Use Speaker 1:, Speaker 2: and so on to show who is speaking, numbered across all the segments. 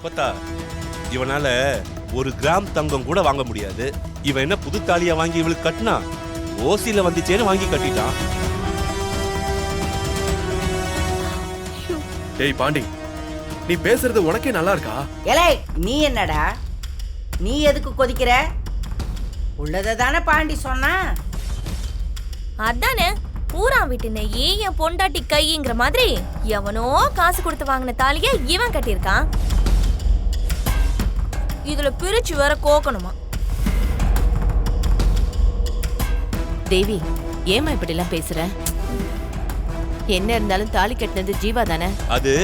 Speaker 1: அப்பத்தா இவனால ஒரு கிராம் தங்கம் கூட வாங்க முடியாது. இவன் என்ன புது தாலியா வாங்கி இவளுக்கு கட்டினா? ஓசியில வந்துச்சேன்னு வாங்கி கட்டிட்டான்.
Speaker 2: டேய் பாண்டி, நீ பேசுறது உனக்கே நல்லா இருக்கா?
Speaker 3: ஏலே நீ என்னடா, நீ எதுக்கு கொதிக்கிற? உள்ளதை தானே பாண்டி சொன்னா.
Speaker 4: அதானே பூரா வீட்டு நெய்யி என் பொண்டாட்டி கைங்கிற மாதிரி எவனோ காசு கொடுத்து வாங்கின தாலிய இவன் கட்டியிருக்கான். இதுல பிரிச்சு வேற கோக்கணுமா?
Speaker 5: தேவி, ஏமா இப்படி எல்லாம் பேசுற? என்ன இருந்தாலும் தாலி கட்டினது ஜீவா தானே.
Speaker 1: அது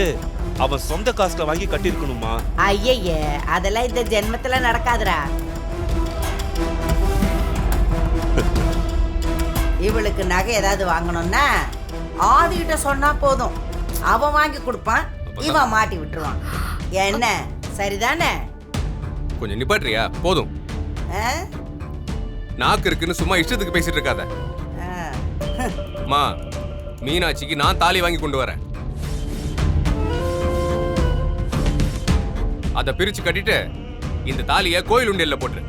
Speaker 1: அவன் சொந்த காசுல வாங்கி கட்டிருக்கணுமா?
Speaker 3: ஐயே, அதெல்லாம் இந்த ஜென்மத்துல நடக்காதுடா. இவளுக்கு நகை ஏதாவது வாங்கணும்னா ஆதிகிட்ட சொன்னா போதும், அவன் வாங்கி கொடுப்பான், இவன் மாட்டி விட்டுருவான். என்ன சரிதானே?
Speaker 6: கொஞ்சம் நிப்பாட்றியா? போதும். நாக்கு இருக்குன்னு சும்மா இஷ்டத்துக்கு பேசிட்டு இருக்காத. அம்மா, மீனாட்சிக்கு நான் தாலி வாங்கி கொண்டு வரேன். அதை பிரிச்சு கட்டிட்டு இந்த தாலிய கோயில் உண்டியல்ல போட்டு.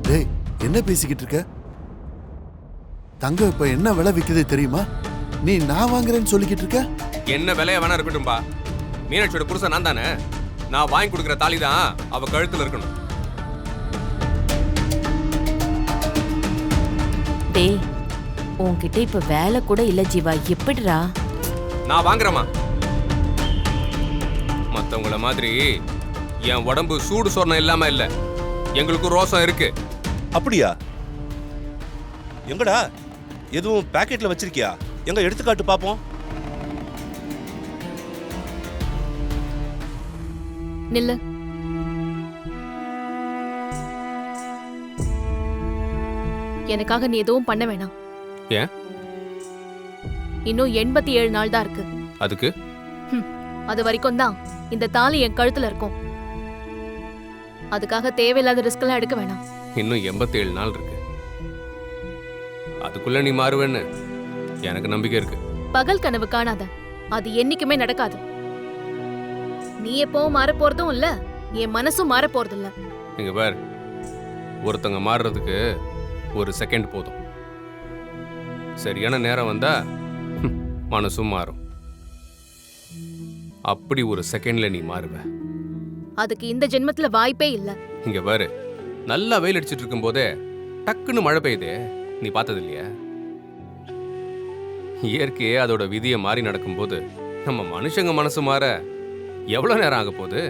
Speaker 7: டேய், என்ன பேசிக்கிட்டு இருக்க? தங்கம் இப்ப என்ன விலை விக்குது தெரியுமா? நீ நான் வாங்குறேன்னு சொல்லிக்கிட்டு இருக்க.
Speaker 6: என்ன விலைய வேணா இருக்கட்டும்பா, மீனாட்சியோட புருஷன் நான் தானே. நான் வாங்கி கொடுக்குற தாலி தான் அவ கழுத்துல இருக்கணும்.
Speaker 5: டேய், உன்கிட்ட இப்ப வேலை கூட இல்ல ஜீவா, எப்படிடா?
Speaker 6: நான் வாங்குறேமா. மத்தவங்கள மாதிரி என் உடம்பு சூடு சொர்ணம் இல்லாம இல்ல, எங்களுக்கு ரோசம் இருக்கு.
Speaker 1: அப்படியா? எங்கடா, எதுவும் பாக்கெட்ல வச்சிருக்கியா? எங்க எடுத்துக்காட்டு பாப்போம்.
Speaker 8: நில்லு. எனக்காக நீ எதுவும் பண்ண வேணாம்.
Speaker 6: ஏன்?
Speaker 8: இன்னும் 87 நாள் தான் இருக்கு.
Speaker 6: அதுக்கு
Speaker 8: அது வரைக்கும் தான் இந்த தாலி என் கழுத்துல இருக்கும். அதுக்காக தேவையில்லாத ரிஸ்க் எல்லாம் எடுக்க வேணாம்.
Speaker 6: இன்னும் 87 நாள் இருக்கு. அதுக்குள்ள நீ மாறுவேன்னு எனக்கு நம்பிக்கை இருக்கு.
Speaker 8: பகல் கனவு காணாத, அது என்னைக்குமே நடக்காது. நீ எப்பவும் மாற போறதும் இல்ல, என் மனசும் மாற போறது இல்ல.
Speaker 6: இங்க பார், ஒருத்தங்க மாறுறதுக்கு ஒரு செகண்ட் போதும். சரியான நேரம் வந்தா மனசும் மாறும். அப்படி ஒரு செகண்ட்ல நீ மாறுவ.
Speaker 8: அதுக்கு இந்த ஜென்மத்துல வாய்ப்பே இல்ல.
Speaker 6: இங்க பாரு, நல்லா வெயில் அடிச்சிட்டு இருக்கும் போதே டக்குன்னு மழை பெய்யுதே, நீ பார்த்தது இல்லையா? இயற்கையே அதோட விதியை மாறி நடக்கும்போது நம்ம மனுஷங்க மனசு மாற எவ்வளவு நேரம் ஆக போகுது?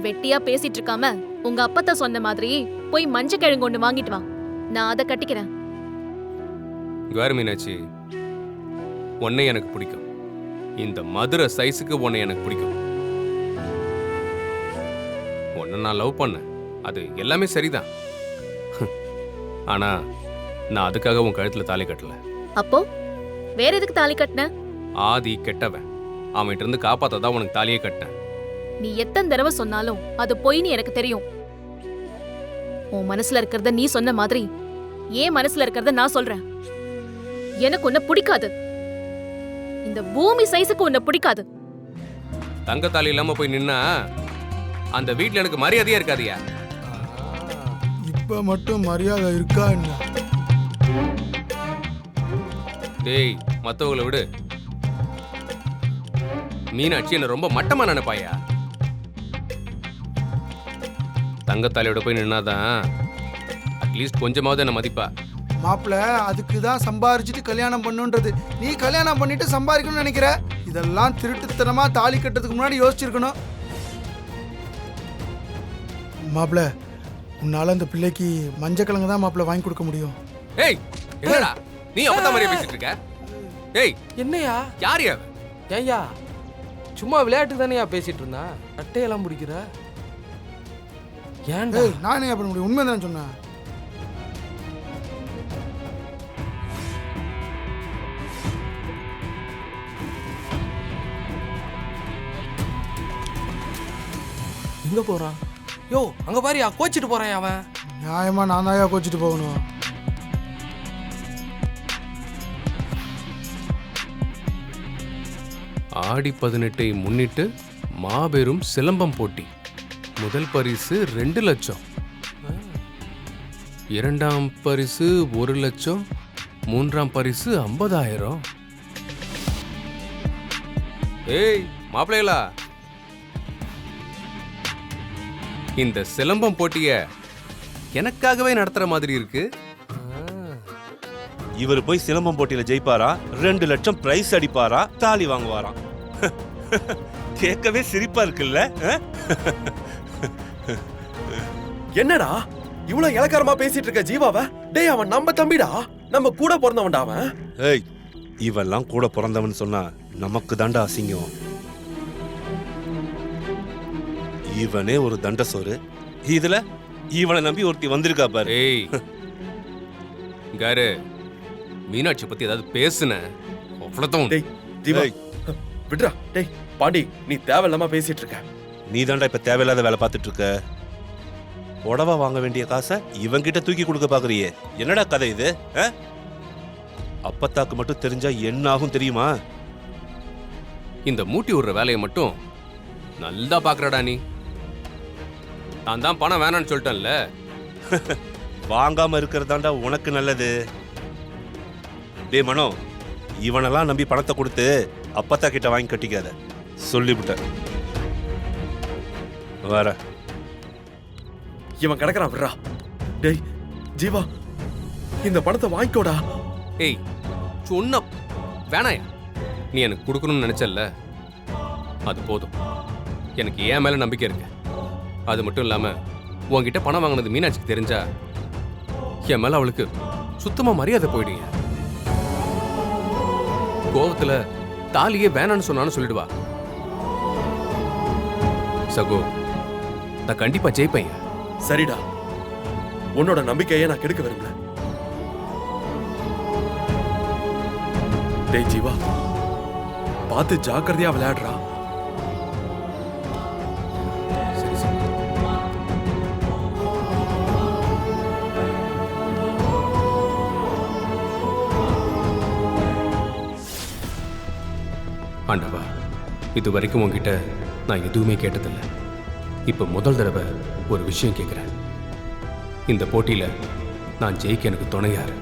Speaker 8: வெட்டியா பேசிட்டு இருக்காம உங்க அப்பத்தா சொன்ன மாதிரி போய் மஞ்சள் கிழங்கு ஒண்ணு வாங்கிட்டு வா, நான் அதை கட்டிக்கிறேன்.
Speaker 6: வேறு மீனாட்சி, உன்னை எனக்கு பிடிக்கும். இந்த மதுரை சைஸுக்கு உன்னை எனக்கு பிடிக்கும். உன்னை நான் லவ் பண்ணேன், அது எல்லாமே சரிதான். ஆனா நான் அதுக்காக உன் கழுத்துல தாலி கட்டல.
Speaker 8: அப்போ வேற எதுக்கு தாலி கட்டின?
Speaker 6: ஆதி கெட்டவன், அவன்கிட்ட இருந்து காப்பாத்ததான் உனக்கு தாலியே கட்டினேன்.
Speaker 8: நீ எத்தனை தடவை சொன்னாலும் அது பொய்ன்னு எனக்கு தெரியும். உன் மனசுல இருக்கிறத நீ சொன்ன மாதிரி ஏன் மனசுல இருக்கிறத நான் சொல்றேன். எனக்கு உன்னை பிடிக்காது. இந்த பூமி சைஸுக்கு உன்னை பிடிக்காது.
Speaker 6: தங்க தாலி இல்லாம போய் நின்னா அந்த வீட்டுல எனக்கு மரியாதையே இருக்காதியா?
Speaker 9: இப்ப மட்டும் மரியாதை இருக்கா என்ன?
Speaker 6: டேய், மத்தவங்களை விடு. மீனாட்சி என்ன ரொம்ப மட்டமா நினைப்பாயா? தங்கத்தாலியோட போய் நின்னாதான் அட்லீஸ்ட் கொஞ்சமாவது என்ன மதிப்பா.
Speaker 9: மாப்பிள்ள, அதுக்கு தான் சம்பாரிச்சுட்டு கல்யாணம் பண்ணுன்றது. நீ கல்யாணம் பண்ணிட்டு சம்பாதிக்கணும்னு நினைக்கிற. இதெல்லாம் திருட்டுத்தனமா தாலி கட்டுறதுக்கு முன்னாடி யோசிச்சிருக்கணும். மாப்பிள்ள, உன்னால அந்த பிள்ளைக்கு மஞ்சள் கிழங்கு தான் மாப்பிள்ள வாங்கி கொடுக்க முடியும்.
Speaker 6: ஏய், என்னடா நீ அப்பதான் மாதிரியே பேசிட்டு இருக்க? ஏய்,
Speaker 10: என்னையா?
Speaker 6: யாரியா?
Speaker 10: ஏய்யா, சும்மா விளையாட்டு தானேயா பேசிட்டு இருந்தா, அட்டையெல்லாம் பிடிக்கிற. ஏன்டா?
Speaker 9: நான் என்ன பண்ண முடியும்? உண்மை தானே சொன்னேன்.
Speaker 10: எங்க போறான்? யோ, அங்க பாரியா, கோச்சிட்டு போறான் அவன்.
Speaker 9: நியாயமா நான் தான் கோச்சிட்டு போகணும்.
Speaker 6: ஆடி 18 முன்னிட்டு மாபெரும் சிலம்பம் போட்டி. முதல் பரிசு 2 லட்சம், இரண்டாம் பரிசு 1 லட்சம், மூன்றாம் பரிசு 50,000. ஏய் மாப்பிள்ளைகளா, இந்த சிலம்பம் போட்டிய எனக்காகவே நடத்துற மாதிரி இருக்கு.
Speaker 1: இவர் போய் சிலம்பம் போட்டியில ஜெயிப்பாரா, 2 லட்சம் பிரைஸ் அடிப்பாரா, தாலி வாங்குவாராம். கேட்கவே சிரிப்பா இருக்குல்ல?
Speaker 2: என்னடா இவ்வளவு இலக்காரமா பேசிட்டு இருக்க ஜீவாவ? டேய் அவன் நம்ம தம்பிடா, நம்ம கூட பிறந்தவன்டா அவன்.
Speaker 1: ஏய், இவெல்லாம் கூட பிறந்தவன் சொன்னா நமக்கு தாண்டா அசிங்கம். இவனே ஒரு தண்டசோறு, இதுல இவனை நம்பி ஒருத்தி வந்திருக்கா பாரு.
Speaker 6: ஏய் காரு, மீனாட்சி பத்தி ஏதாவது பேசுன அவ்வளவுதான்.
Speaker 2: டேய் ஜீவா, விடுறா. டேய் பாண்டி, நீ தேவையில்லாம பேசிட்டு இருக்க.
Speaker 1: நீ தாண்டா இப்ப தேவையில்லாத வேலை பார்த்துட்டு இருக்க. புடவை வாங்க வேண்டிய காசை இவன்கிட்ட தூக்கி கொடுக்க பாக்குறியே, என்னடா கதை இது? அப்பத்தாக்கு மட்டும் தெரிஞ்சா என்ன ஆகும் தெரியுமா?
Speaker 6: இந்த மூட்டி விடுற வேலையை மட்டும் நல்லா பாக்குறடா நீ. நான் தான் பணம் வேணான்னு சொல்லிட்டேன்ல.
Speaker 1: வாங்காம இருக்கிறதாண்டா உனக்கு நல்லது. டே மனோ, இவனெல்லாம் நம்பி பணத்தை கொடுத்து அப்பத்தா கிட்ட வாங்கி கட்டிக்காத, சொல்லிவிட்டேன். வர
Speaker 2: இவன் கிடக்குறான், விடுறா. டேய் ஜீவா, இந்த பணத்தை வாங்கிக்கோடா.
Speaker 6: ஏய் சொன்ன வேணாயா, நீ எனக்கு கொடுக்கணும்னு நினைச்சல்ல, அது போதும். எனக்கு ஏன் மேல நம்பிக்கை இருக்கு. அது மட்டும் இல்லாம உன்கிட்ட பணம் வாங்கினது மீனாட்சிக்கு தெரிஞ்சா என் மேல அவளுக்கு சுத்தமா மரியாதை போயிடுங்க. கோவத்துல தாலியே வேணான்னு சொன்னான்னு சொல்லிடுவா. சகோ, நான் கண்டிப்பா ஜெயிப்பேன்.
Speaker 2: சரிடா, உன்னோட நம்பிக்கையை நான் கெடுக்க விரும்பல. டேய் ஜீவா, பார்த்து ஜாக்கிரதையா விளையாடுறா.
Speaker 6: சரி சரி. ஆண்டவா, இது வரைக்கும் உன்கிட்ட நான் எதுவுமே கேட்டதில்லை. இப்ப முதல் தடவை ஒரு விஷயம் கேட்கிறேன். இந்த போட்டியில நான் ஜெயிக்க எனக்கு துணையாரு.